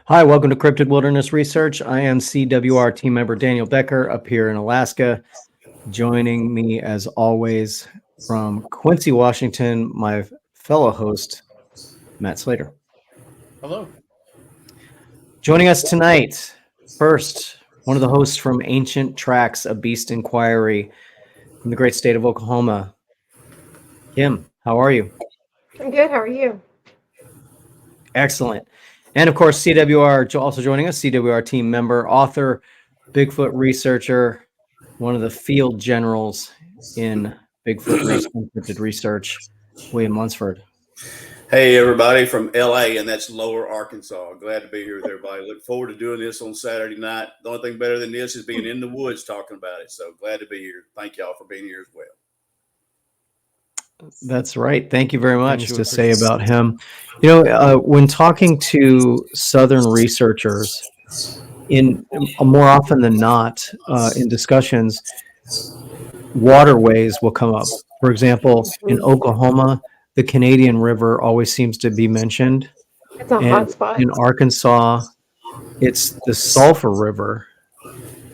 Hi, welcome to Cryptid Wilderness Research. I am CWR team member Daniel Becker up here in Alaska. Joining me, as always, from Quincy, Washington, my fellow host, Matt Slater. Hello. Joining us tonight, first, one of the hosts from Ancient Tracks, a Beast Inquiry from the great state of Oklahoma. Kim, how are you? I'm good. How are you? Excellent. And of course, CWR also joining us, CWR team member, author, Bigfoot researcher, one of the field generals in Bigfoot research, William Lunsford. Hey, everybody from LA, and that's Lower Arkansas. Glad to be here with everybody. Look forward to doing this on Saturday night. The only thing better than this is being in the woods talking about it. So glad to be here. Thank y'all for being here as well. That's right. Thank you very much to say about him. You know, when talking to Southern researchers, in more often than not, in discussions, waterways will come up. For example, in Oklahoma, the Canadian River always seems to be mentioned. It's a hot spot. In Arkansas, it's the Sulphur River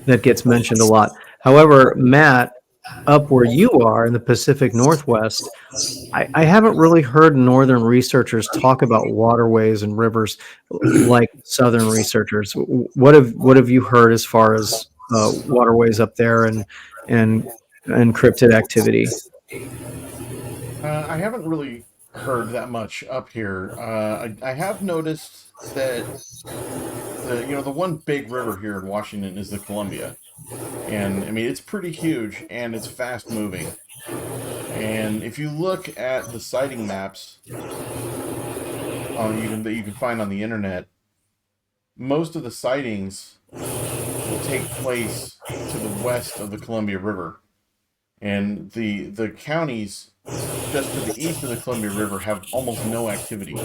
that gets mentioned a lot. However, Matt, up where you are in the Pacific Northwest, I haven't really heard northern researchers talk about waterways and rivers like southern researchers. What have you heard as far as waterways up there and cryptid activity? I haven't really heard that much up here. I have noticed that the one big river here in Washington is the Columbia, and I mean it's pretty huge and it's fast moving. And if you look at the sighting maps that you can find on the internet, most of the sightings will take place to the west of the Columbia River. And the counties just to the east of the Columbia River have almost no activity.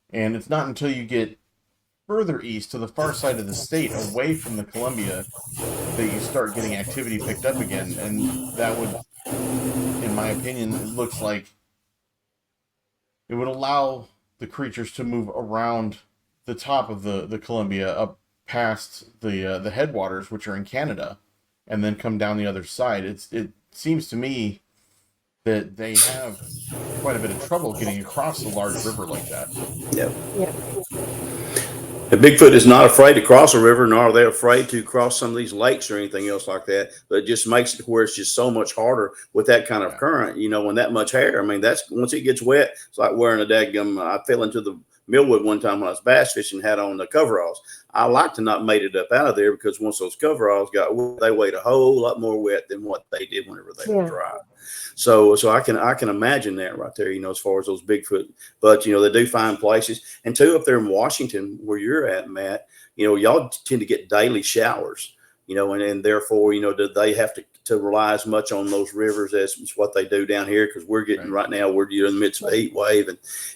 And it's not until you get further east to the far side of the state, away from the Columbia, that you start getting activity picked up again. And that would, in my opinion, it looks like it would allow the creatures to move around the top of the Columbia up past the headwaters, which are in Canada, and then come down the other side. It seems to me that they have quite a bit of trouble getting across a large river like that. Yep. Yeah. The Bigfoot is not afraid to cross a river, nor are they afraid to cross some of these lakes or anything else like that. But it just makes it where it's just so much harder with that kind of current, when that much hair. I mean, that's once it gets wet, it's like wearing a daggum. I fell into the Millwood one time when I was bass fishing, had on the coveralls. I like to not made it up out of there because once those coveralls got wet, they weighed a whole lot more wet than what they did whenever they were dry. So I can imagine that right there, as far as those Bigfoot. But they do find places. And too, up there in Washington, where you're at, Matt, y'all tend to get daily showers, and therefore, do they have to rely as much on those rivers as what they do down here? Because we're getting right now, we're in the midst of a heat wave,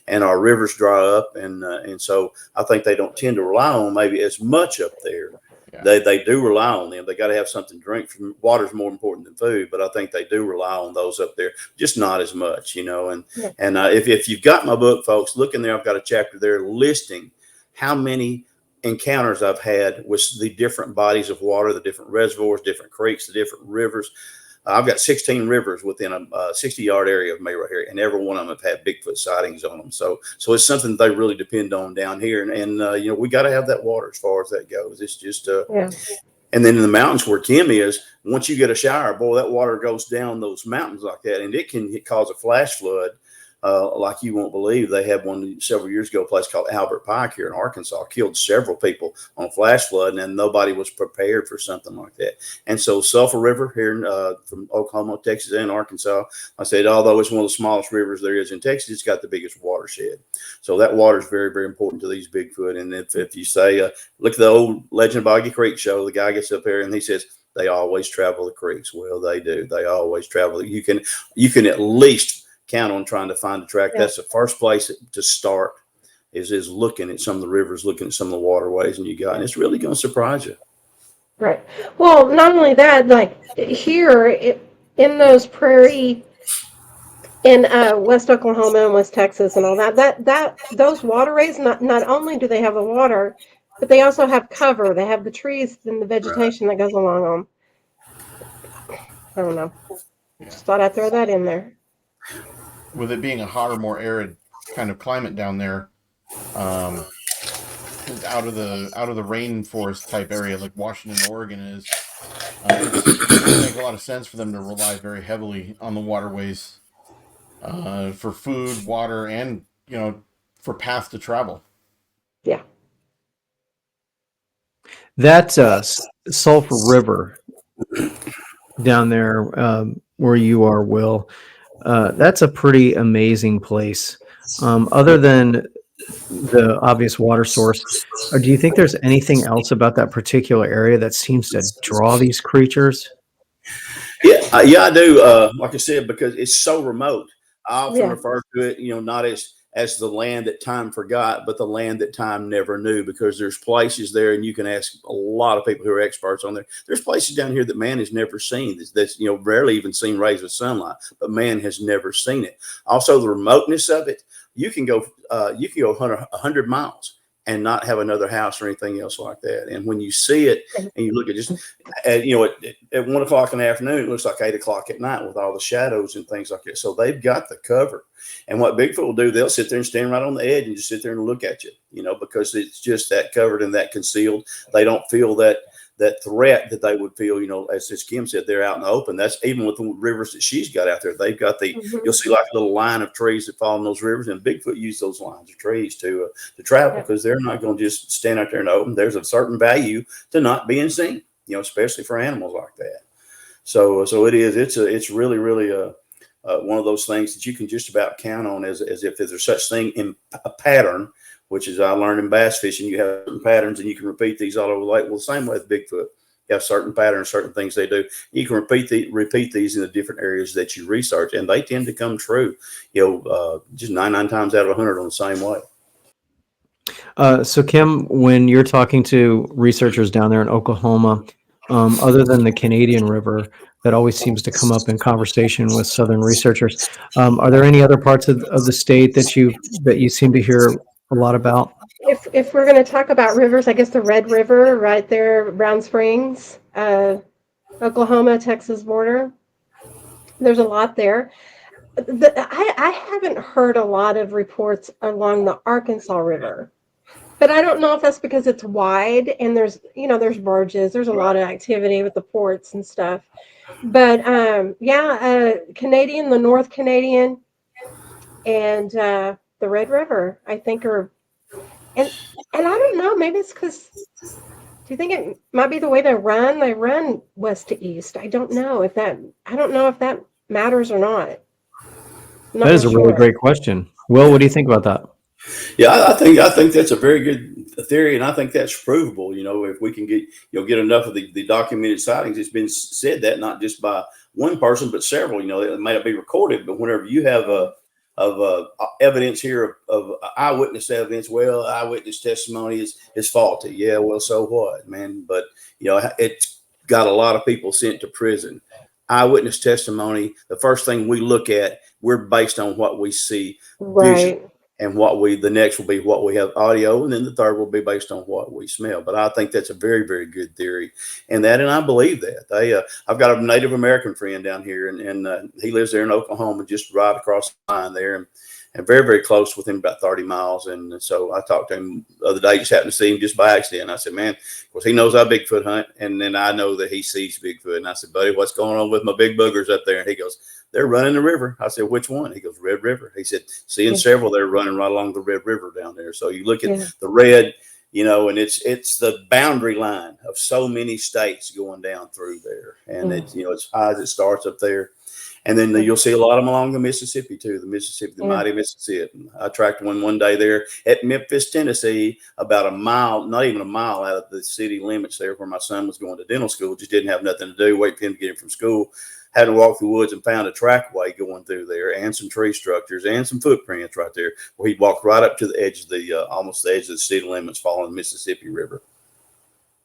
and our rivers dry up, and so I think they don't tend to rely on maybe as much up there. Yeah. They do rely on them. They got to have something to drink. Water's more important than food, but I think they do rely on those up there, just not as much, And if you've got my book, folks, look in there. I've got a chapter there listing how many encounters I've had with the different bodies of water, the different reservoirs, different creeks, the different rivers. I've got 16 rivers within a 60-yard area of me right here, and every one of them have had Bigfoot sightings on them. So it's something they really depend on down here, and we got to have that water as far as that goes. It's just And then in the mountains where Kim is, once you get a shower, boy, that water goes down those mountains like that, and it can cause a flash flood. Like you won't believe. They had one several years ago, a place called Albert Pike here in Arkansas, killed several people on a flash flood, and nobody was prepared for something like that. And so Sulphur River here from Oklahoma, Texas, and Arkansas, I said, although it's one of the smallest rivers there is in Texas, it's got the biggest watershed. So that water is very, very important to these Bigfoot. And if you say, look at the old Legend of Boggy Creek show, the guy gets up there and he says, they always travel the creeks. Well, they do. They always travel. You can at least count on trying to find a track. That's the first place to start is looking at some of the rivers, looking at some of the waterways, and it's really going to surprise you. Right. Well, not only that, like here in those prairie in West Oklahoma and West Texas and all that those waterways, not only do they have the water, but they also have cover. They have the trees and the vegetation that goes along them. I don't know. Yeah. Just thought I'd throw that in there. With it being a hotter, more arid kind of climate down there, out of the rainforest type area like Washington, Oregon is, it doesn't make a lot of sense for them to rely very heavily on the waterways for food, water, and for paths to travel. Yeah. That Sulphur River down there where you are, Will, that's a pretty amazing place. Other than the obvious water source, or do you think there's anything else about that particular area that seems to draw these creatures? Yeah, I do. Like I said, because it's so remote, I often refer to it, not as the land that time forgot, but the land that time never knew. Because there's places there, and you can ask a lot of people who are experts on there. There's places down here that man has never seen. That's rarely even seen rays of sunlight, but man has never seen it. Also, the remoteness of it. You can go 100 miles and not have another house or anything else like that. And when you see it and you look at just, at 1 o'clock in the afternoon, it looks like 8 o'clock at night with all the shadows and things like that. So they've got the cover. And what Bigfoot will do, they'll sit there and stand right on the edge and just sit there and look at you, because it's just that covered and that concealed. They don't feel that threat that they would feel, as Kim said, they're out in the open. That's even with the rivers that she's got out there. They've got you'll see like a little line of trees that fall in those rivers, and Bigfoot use those lines of trees to travel, because they're not going to just stand out there in the open. There's a certain value to not being seen, especially for animals like that. So it's really, really one of those things that you can just about count on as if there's such thing in a pattern, which is I learned in bass fishing. You have certain patterns and you can repeat these all over the lake. Well, the same way with Bigfoot. You have certain patterns, certain things they do. You can repeat these in the different areas that you research, and they tend to come true, just 99 times out of 100 on the same way. So Kim, when you're talking to researchers down there in Oklahoma, other than the Canadian River, that always seems to come up in conversation with Southern researchers, are there any other parts of the state that you seem to hear a lot about? If we're going to talk about rivers, I guess the Red River right there, Brown Springs, Oklahoma, Texas border. There's a lot there. I haven't heard a lot of reports along the Arkansas River, but I don't know if that's because it's wide and there's barges. There's a lot of activity with the ports and stuff. But Canadian, the North Canadian, and the Red River, I think are. And I don't know, maybe it's because, do you think it might be the way they run? They run west to east. I don't know if that matters or not. That is a really great question. Will, what do you think about that? Yeah, I think that's a very good theory, and I think that's provable. If we can get enough of the documented sightings, it's been said that not just by one person but several. It may not be recorded, but whenever you have evidence here of eyewitness evidence, well, eyewitness testimony is faulty. Yeah, well, so what, man? But it's got a lot of people sent to prison. Eyewitness testimony, the first thing we look at, we're based on what we see visually, and the next will be what we have audio, and then the third will be based on what we smell. But I think that's a very, very good theory, and I believe that. I've got a Native American friend down here, and he lives there in Oklahoma, just right across the line there, and very, very close with him, about 30 miles. And so I talked to him the other day, just happened to see him just by accident. I said, man, of course, he knows I Bigfoot hunt, and then I know that he sees Bigfoot. And I said, buddy, what's going on with my big boogers up there? And he goes, they're running the river. I said, which one? He goes, Red River. He said, seeing several, they're running right along the Red River down there. So you look at the red, and it's the boundary line of so many states going down through there. And it's, as high as it starts up there. And then you'll see a lot of them along the Mississippi too, the mighty Mississippi. I tracked one day there at Memphis, Tennessee, about a mile, not even a mile out of the city limits there where my son was going to dental school. Just didn't have nothing to do, wait for him to get him from school. Had to walk through the woods and found a trackway going through there and some tree structures and some footprints right there where he walked right up to the edge of almost the edge of the city limits following the Mississippi River.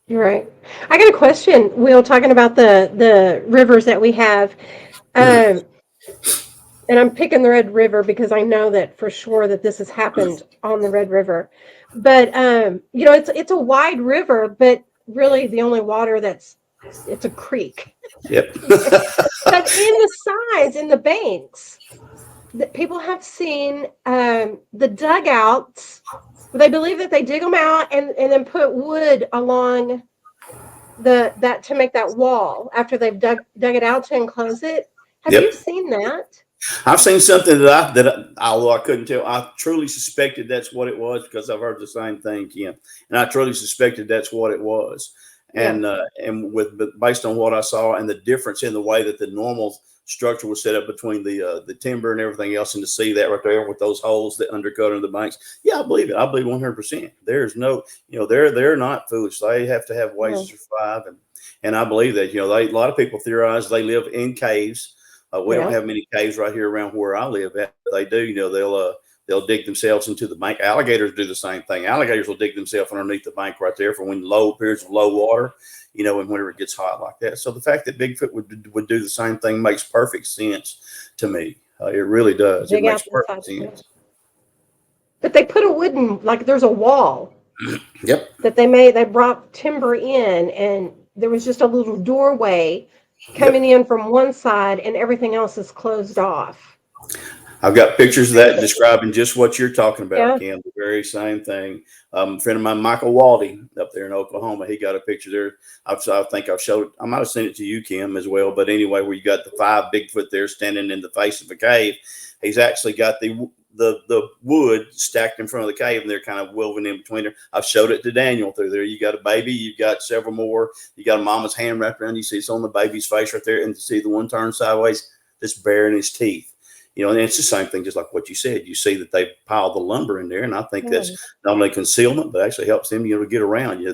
You're right. I got a question, Will, talking about the rivers that we have. And I'm picking the Red River because I know that for sure that this has happened on the Red River. But you know, it's a wide river, but really the only water it's a creek. Yep. But in the sides, in the banks, that people have seen the dugouts. They believe that they dig them out and then put wood along that to make that wall after they've dug it out to enclose it. Have Yep. you seen that? I've seen something although I couldn't tell, I truly suspected that's what it was because I've heard the same thing, Kim, and I truly suspected that's what it was. Yeah. And based on what I saw and the difference in the way that the normal structure was set up between the timber and everything else, and to see that right there with those holes that undercut into the banks, yeah, I believe it. I believe 100%. There's no, they're not foolish. They have to have ways to survive, and I believe that a lot of people theorize they live in caves. We don't have many caves right here around where I live at. They do, they'll dig themselves into the bank. Alligators do the same thing. Alligators will dig themselves underneath the bank right there for when low periods of low water, and whenever it gets hot like that. So the fact that Bigfoot would do the same thing makes perfect sense to me. It really does. It makes perfect sense. But they put a wooden, like there's a wall. Yep. That they brought timber in, and there was just a little doorway coming in from one side, and everything else is closed off. I've got pictures of that describing just what you're talking about, Yeah. Kim. The very same thing. A friend of mine, Michael Waldy, up there in Oklahoma, he got a picture there. I think I've showed. I might have sent it to you, Kim, as well. But anyway, where you got the 5 Bigfoot there standing in the face of a cave, he's actually got the wood stacked in front of the cave, and they're kind of woven in between there. I've showed it to Daniel through there. You got a baby, you've got several more. You got a mama's hand wrapped around. You see it's on the baby's face right there, and you see the one turned sideways, just baring his teeth. And it's the same thing, just like what you said. You see that they piled the lumber in there, and I think that's not only concealment, but actually helps them, to get around.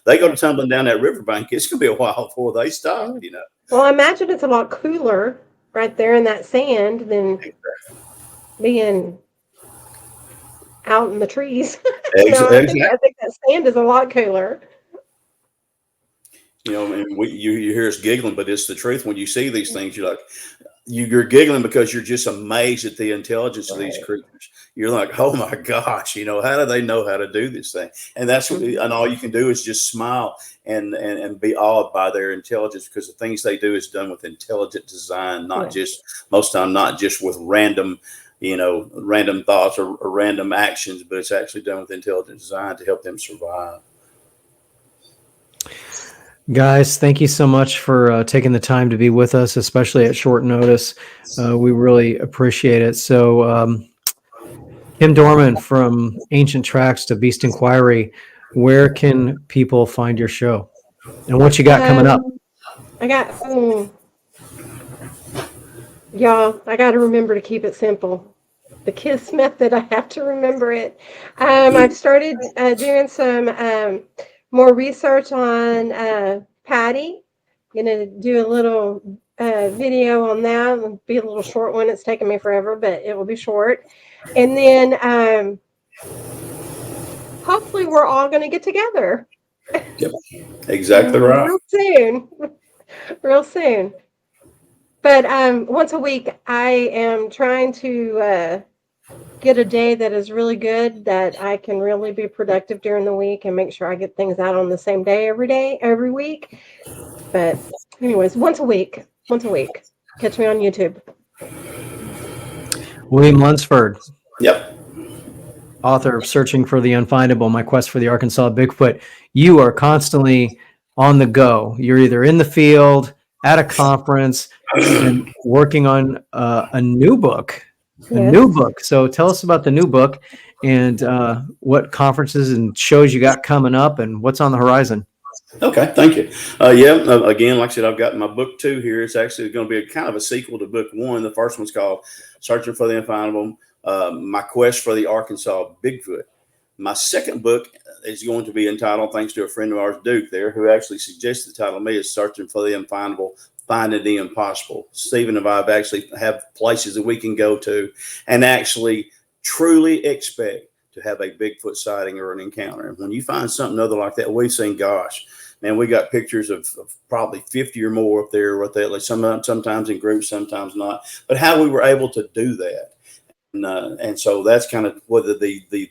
They go to tumbling down that riverbank. It's going to be a while before they stop. Well, I imagine it's a lot cooler right there in that sand than being out in the trees. I think that sand is a lot cooler. And you hear us giggling, but it's the truth. When you see these things, you're like, you're giggling because you're just amazed at the intelligence of these creatures. You're like, oh my gosh, how do they know how to do this thing? And that's what, and all you can do is just smile and be awed by their intelligence, because the things they do is done with intelligent design, not just most time, not just with random thoughts or random actions, but it's actually done with intelligent design to help them survive. Guys, thank you so much for taking the time to be with us, especially at short notice. We really appreciate it. So, Kim Dorman, from Ancient Tracks to Beast Inquiry, where can people find your show? And what you got coming up? I got, y'all, I got to remember to keep it simple. The KISS method, I have to remember it. I've started doing some more research on Patty. Gonna do a little video on that. It'll be a little short one. It's taken me forever, but it will be short. And then hopefully we're all going to get together. Yep, exactly right. Real soon. But once a week, I am trying to get a day that is really good, that I can really be productive during the week and make sure I get things out on the same day, every week. But anyways, once a week. Catch me on YouTube. William Lunsford. Yep. Author of Searching for the Unfindable, My Quest for the Arkansas Bigfoot. You are constantly on the go. You're either in the field, at a conference, and working on a new book. So tell us about the new book and what conferences and shows you got coming up and what's on the horizon. Okay, thank you. Again, like I said, I've got my book 2 here. It's actually going to be a kind of a sequel to book 1. The first one's called Searching for the Unfindable, My Quest for the Arkansas Bigfoot. My second book is going to be entitled, thanks to a friend of ours, Duke, there, who actually suggested the title to me, is Searching for the Unfindable, Finding the Impossible. Stephen and I have places that we can go to and actually truly expect to have a Bigfoot sighting or an encounter. And when you find something other like that, we've seen, gosh, man, we got pictures of probably 50 or more up there with that. Like sometimes in groups, sometimes not. But how we were able to do that, and so that's kind of what the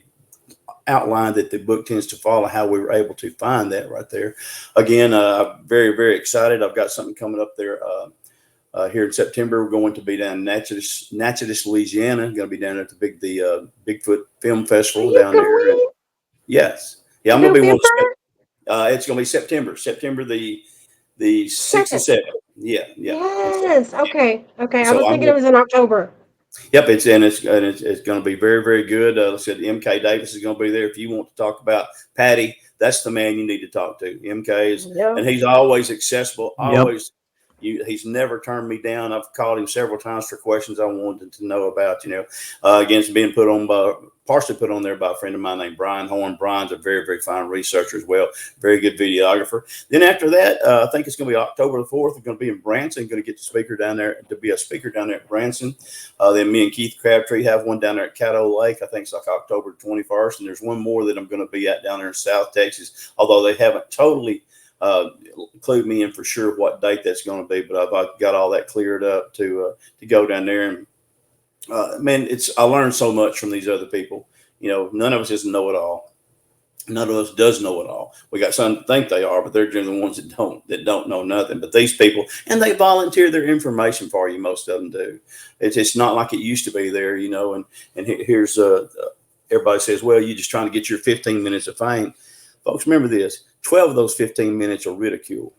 outline that the book tends to follow, how we were able to find that right there. Again, I'm very, very excited. I've got something coming up there here in September. We're going to be down in Natchitoches, Louisiana. Going to be down at the Bigfoot Film Festival down there. And yes. Yeah, I'm going to be one. It's going to be September the 6th and 7th. Yeah. Yes. Okay. I So was thinking it was in October. Yep, it's going to be very, very good. Like I said, MK Davis is going to be there. If you want to talk about Patty, that's the man you need to talk to. MK is, and he's always accessible. Always, he's never turned me down. I've called him several times for questions I wanted to know about. Again, it's being partially put on there by a friend of mine named Brian Horn. Brian's a very, very fine researcher as well. Very good videographer. Then after that, I think it's going to be October the 4th. We're going to be in Branson. Going to get to be a speaker down there at Branson. Then me and Keith Crabtree have one down there at Caddo Lake. I think it's like October 21st. And there's one more that I'm going to be at down there in South Texas, although they haven't totally clued me in for sure what date that's going to be. But I've got all that cleared up to go down there. And man, I learned so much from these other people. None of us is know it all. None of us does know it all. We got some that think they are, but they're generally the ones that don't know nothing. But these people, and they volunteer their information for you. Most of them do. It's not like it used to be there, And here's everybody says, well, you're just trying to get your 15 minutes of fame. Folks, remember this: 12 of those 15 minutes are ridicule.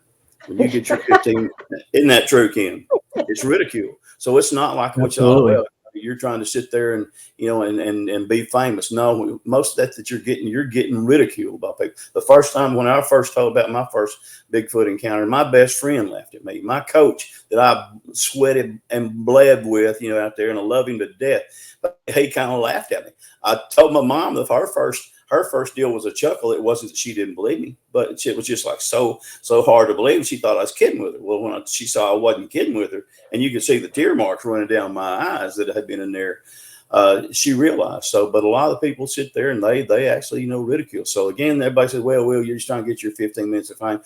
When you get your 15, isn't that true, Kim? It's ridicule. So it's not like what you're trying to sit there and and be famous. No, most of that you're getting ridiculed by people. The first time when I first told about my first Bigfoot encounter, my best friend laughed at me. My coach that I sweated and bled with, out there, and I love him to death, but he kind of laughed at me. I told my mom that her first deal was a chuckle. It wasn't that she didn't believe me, but it was just like so hard to believe. She thought I was kidding with her. Well, when she saw I wasn't kidding with her, and you could see the tear marks running down my eyes that had been in there, she realized. So, but a lot of people sit there and they actually ridicule. So again, everybody says, well, you're just trying to get your 15 minutes of fame.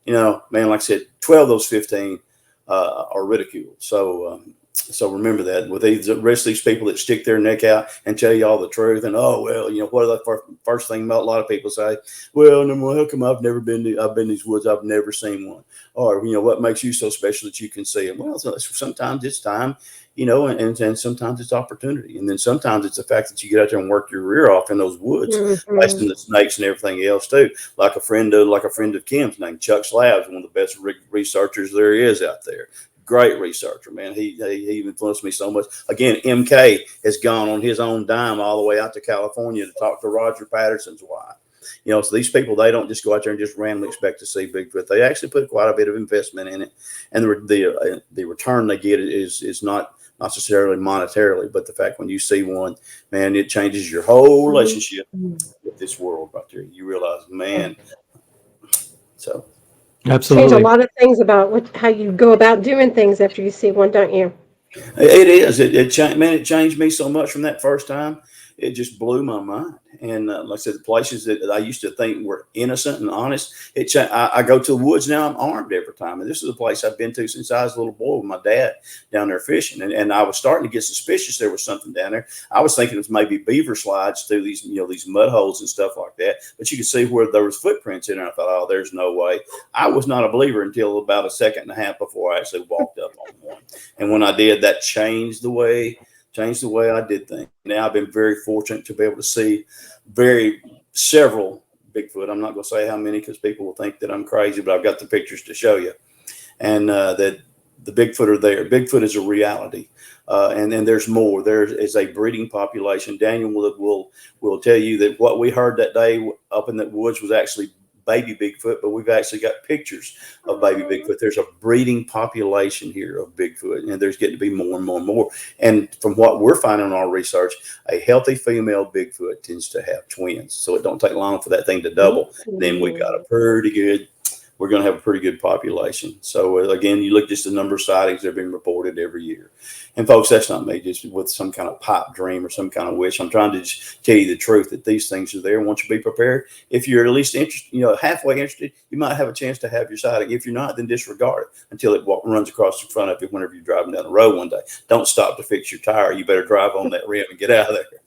Man, like I said, 12 of those 15 are ridiculed. So remember that with the rest of these people that stick their neck out and tell you all the truth, and what are the first thing a lot of people say? Well, how come I've been in these woods? I've never seen one. Or what makes you so special that you can see them? Well, sometimes it's time, and sometimes it's opportunity, and then sometimes it's the fact that you get out there and work your rear off in those woods, facing the snakes and everything else too. Like a friend of Kim's named Chuck Slabs, one of the best researchers there is out there. Great researcher, man. He influenced me so much. Again, MK has gone on his own dime all the way out to California to talk to Roger Patterson's wife. So these people, they don't just go out there and just randomly expect to see Bigfoot. They actually put quite a bit of investment in it, and the return they get is not necessarily monetarily, but the fact when you see one, man, it changes your whole relationship with this world right there. You realize, man. So. Absolutely. Change a lot of things about how you go about doing things after you see one, don't you? It is. It changed me so much from that first time. It just blew my mind. And like I said, the places that I used to think were innocent and honest, I go to the woods now, I'm armed every time. And this is a place I've been to since I was a little boy with my dad down there fishing. And I was starting to get suspicious there was something down there. I was thinking it was maybe beaver slides through these, these mud holes and stuff like that. But you could see where there was footprints in there. I thought, oh, there's no way. I was not a believer until about a second and a half before I actually walked up on one. And when I did, that changed the way I did things. Now I've been very fortunate to be able to see several Bigfoot. I'm not going to say how many because people will think that I'm crazy, but I've got the pictures to show you. And that the Bigfoot are there. Bigfoot is a reality. And then there's more. There is a breeding population. Daniel will tell you that what we heard that day up in the woods was actually baby Bigfoot, but we've actually got pictures of baby Bigfoot. There's a breeding population here of Bigfoot, and there's getting to be more and more and more. And from what we're finding in our research, a healthy female Bigfoot tends to have twins, so it don't take long for that thing to double. Then we got a we're going to have a pretty good population. So again, you look just the number of sightings that are being reported every year. And folks, that's not me just with some kind of pipe dream or some kind of wish. I'm trying to just tell you the truth that these things are there. And once you be prepared, if you're at least interested, halfway interested, you might have a chance to have your sighting. If you're not, then disregard it until it runs across the front of you whenever you're driving down the road one day. Don't stop to fix your tire. You better drive on that rim and get out of there.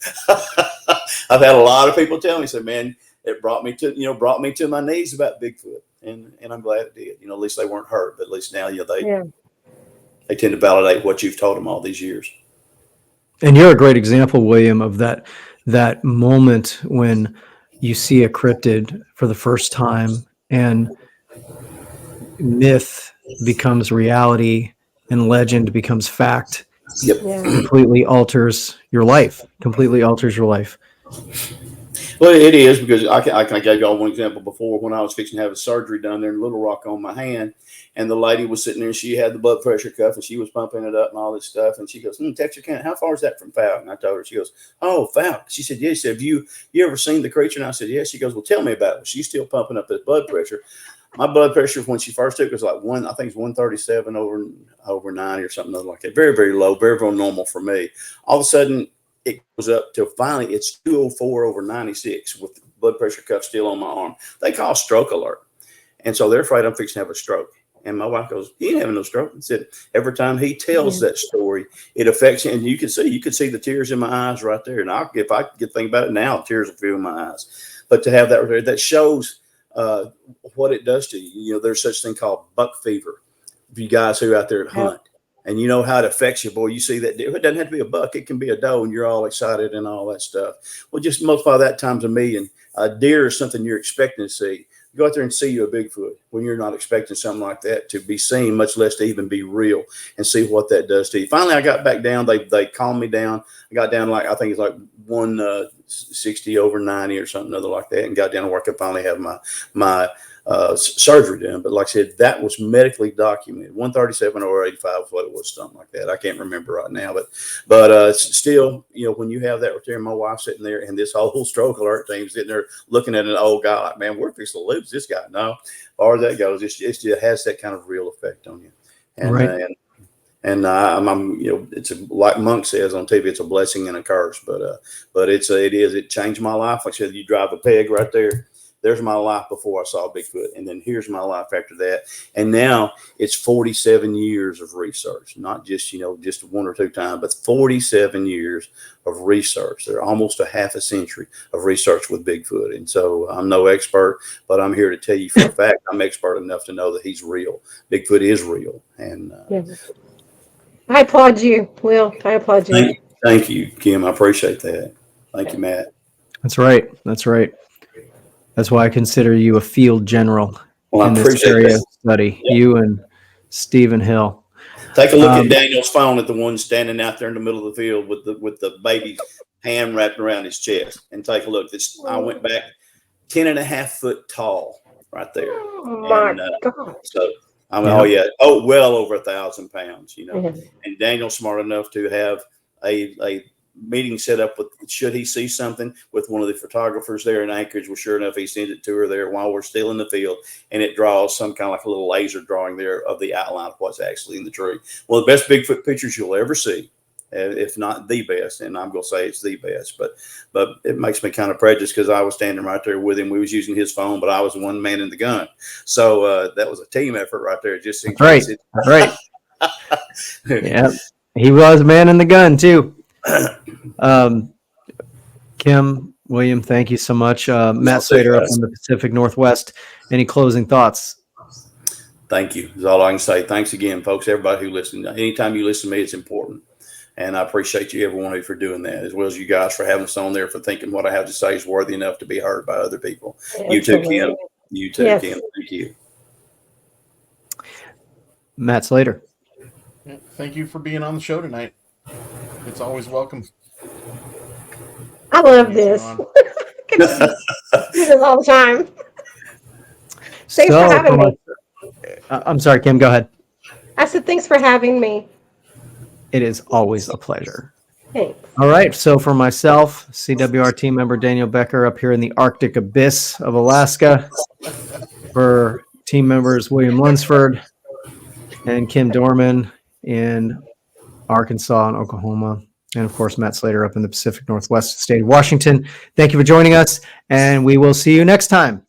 I've had a lot of people tell me, say, man, it brought me to my knees about Bigfoot. And I'm glad it did. At least they weren't hurt, but at least now, they tend to validate what you've told them all these years. And you're a great example, William, of that moment when you see a cryptid for the first time and myth becomes reality and legend becomes fact. Yep. Yeah. Completely alters your life. Well, it is, because I gave y'all one example before when I was fixing to have a surgery done there in Little Rock on my hand, and the lady was sitting there and she had the blood pressure cuff and she was pumping it up and all this stuff, and she goes, Texarkana, how far is that from Falcon? And I told her, she goes, oh, Falcon. She said, yes. She said, have you ever seen the creature? And I said, yes. She goes, well, tell me about it. She's still pumping up this blood pressure. My blood pressure when she first took it was like I think it's 137 over 90 or something like that. Very, very low, very, very normal for me. All of a sudden, it goes up till finally it's 204 over 96 with the blood pressure cuff still on my arm. They call stroke alert. And so they're afraid I'm fixing to have a stroke. And my wife goes, he ain't having no stroke. And said, every time he tells that story, it affects him. And you could see the tears in my eyes right there. And if I could think about it now, tears will fill my eyes. But to have that shows what it does to you. There's such thing called buck fever. For you guys who are out there at hunt. And you know how it affects you, boy. You see that deer. It doesn't have to be a buck. It can be a doe, and you're all excited and all that stuff. Well, just multiply that times a million. A deer is something you're expecting to see. You go out there and see you a Bigfoot when you're not expecting something like that to be seen, much less to even be real, and see what that does to you. Finally, I got back down. They calmed me down. I got down I think it's like 160 over 90 or something other like that, and got down to where I could finally have my surgery done. But like I said, that was medically documented. 137 or 85 was what it was, something like that. I can't remember right now, but still, when you have that right there, and my wife sitting there, and this whole stroke alert team sitting there looking at an old guy like, man, we're fixing to lose this guy. No, as far as that goes, it just has that kind of real effect on you. And, right. I'm it's like Monk says on TV, it's a blessing and a curse, but it changed my life. Like I said, you drive a peg right there. There's my life before I saw Bigfoot, and then here's my life after that. And now it's 47 years of research, not just just one or two times, but 47 years of research. They're almost a half a century of research with Bigfoot. And so I'm no expert, but I'm here to tell you for a fact I'm expert enough to know that he's real. Bigfoot is real. And I applaud you, Will. I applaud you. Thank you, Kim. I appreciate that. Thank you, Matt. That's right. That's why I consider you a field general in this area of study. Yeah. You and Stephen Hill. Take a look at Daniel's phone at the one standing out there in the middle of the field with the baby's hand wrapped around his chest, and take a look. I went back 10.5 foot tall right there. Oh my God! So well over 1,000 pounds. And Daniel's smart enough to have a meeting set up with, should he see something, with one of the photographers there in Anchorage. Well, sure enough, he sent it to her there while we're still in the field, and it draws some kind of like a little laser drawing there of the outline of what's actually in the tree. One of the best Bigfoot pictures you'll ever see, if not the best, and I'm going to say it's the best, but it makes me kind of prejudiced because I was standing right there with him. We was using his phone, but I was the one man in the gun. So that was a team effort right there. It just seems right. Yeah, he was man in the gun too. Kim, William, thank you so much. Matt Slater up in the Pacific Northwest. Any closing thoughts? Thank you. That's all I can say. Thanks again, folks. Everybody who listened. Anytime you listen to me, it's important. And I appreciate you, everyone, for doing that, as well as you guys for having us on there, for thinking what I have to say is worthy enough to be heard by other people. Absolutely. You too, Kim. You too, yes. Kim. Thank you. Matt Slater. Thank you for being on the show tonight. It's always welcome. I love this. Do this all the time. Thanks for having me. I'm sorry, Kim, go ahead. I said thanks for having me. It is always a pleasure. Thanks. All right. So for myself, CWR team member Daniel Becker up here in the Arctic abyss of Alaska. For team members William Lunsford and Kim Dorman in Arkansas and Oklahoma, and of course Matt Slater up in the Pacific Northwest state of Washington. Thank you for joining us, and we will see you next time.